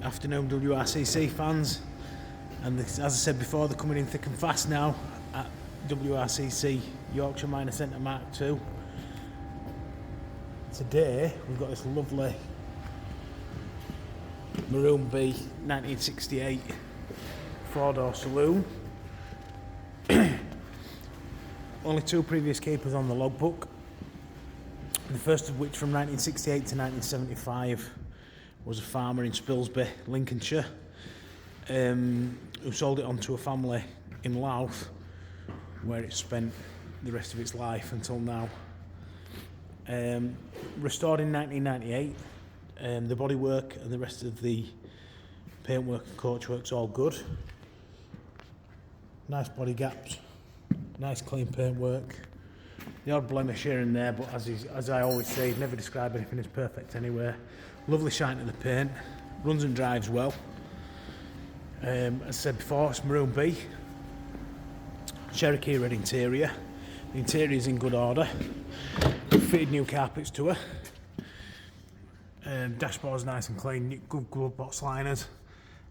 Afternoon WRCC fans, and this, as I said before, they're coming in thick and fast now at WRCC Yorkshire Minor Centre Mark II. Today we've got this lovely Maroon B 1968 four-door saloon. Only two previous keepers on the logbook, the first of which from 1968 to 1975 was a farmer in Spilsby, Lincolnshire, who sold it on to a family in Louth, where it spent the rest of its life until now. Restored in 1998, the bodywork and the rest of the paintwork and coachwork's all good. Nice body gaps, nice clean paintwork. The odd blemish here and there, but as I always say, never describe anything as perfect anywhere. Lovely shine to the paint, runs and drives well. As I said before, it's Maroon B. Cherokee red interior. The interior is in good order. Fitted new carpets to her. Dashboard's nice and clean, good glove box liners.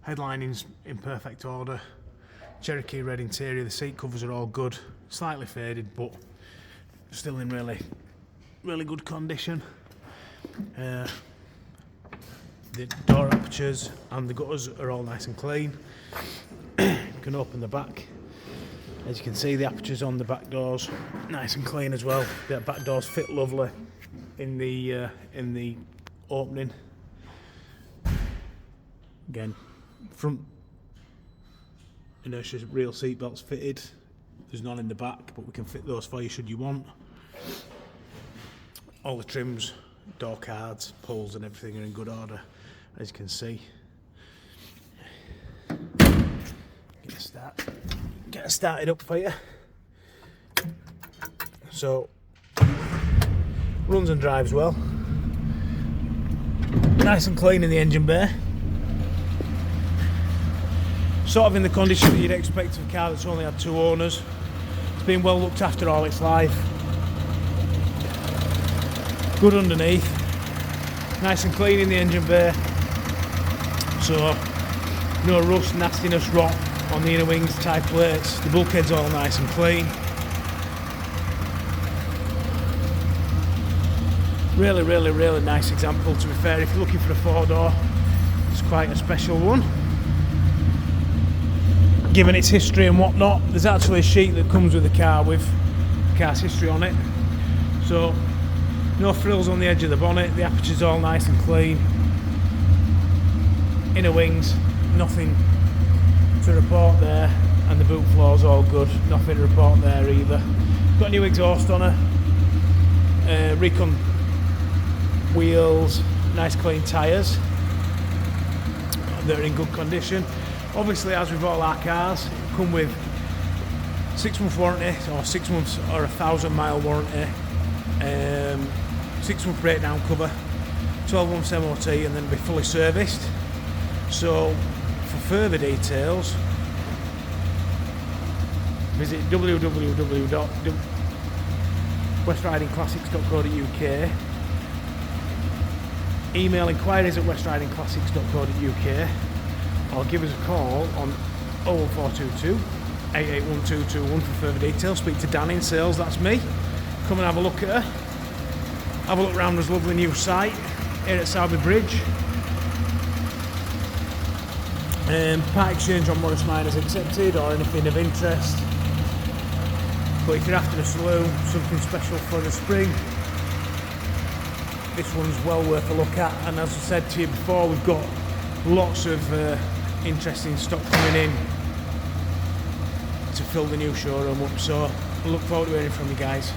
Headlining's in perfect order. Cherokee red interior, the seat covers are all good. Slightly faded, but still in really good condition. The door apertures and the gutters are all nice and clean. You can open the back. As you can see, the apertures on the back doors nice and clean as well. The back doors fit lovely in the opening. Again, front inertia real seat belts fitted. There's none in the back, but we can fit those for you should you want. All the trims, door cards, pulls and everything are in good order, as you can see. Get it started up for you. So, runs and drives well. Nice and clean in the engine bay. Sort of in the condition that you'd expect of a car that's only had two owners. It's been well looked after all its life. Good underneath. Nice and clean in the engine bay. So, no rust, nastiness, rot on the inner wings, tie plates. The bulkhead's all nice and clean. Really nice example, to be fair. If you're looking for a four-door, it's quite a special one. Given its history and whatnot, there's actually a sheet that comes with the car with the car's history on it. So, no frills on the edge of the bonnet, the aperture's all nice and clean. Inner wings, nothing to report there, and the boot floor's all good, nothing to report there either. Got new exhaust on her, recon wheels, nice clean tyres that are in good condition. Obviously, as with all our cars, come with 6 month warranty, or 6 months or 1,000 mile warranty, 6 month breakdown cover, 12 months MOT, and then be fully serviced. So, for further details, visit www.westridingclassics.co.uk, email inquiries at westridingclassics.co.uk, or give us a call on 01422 881221 for further details. Speak to Dan in sales, that's me. Come and have a look at her. Have a look around this lovely new site here at Sowerby Bridge. Part exchange on Morris Minor is accepted, or anything of interest. But if you're after a saloon, something special for the spring, this one's well worth a look at. And as I said to you before, we've got lots of interesting stock coming in to fill the new showroom up. So I look forward to hearing from you guys.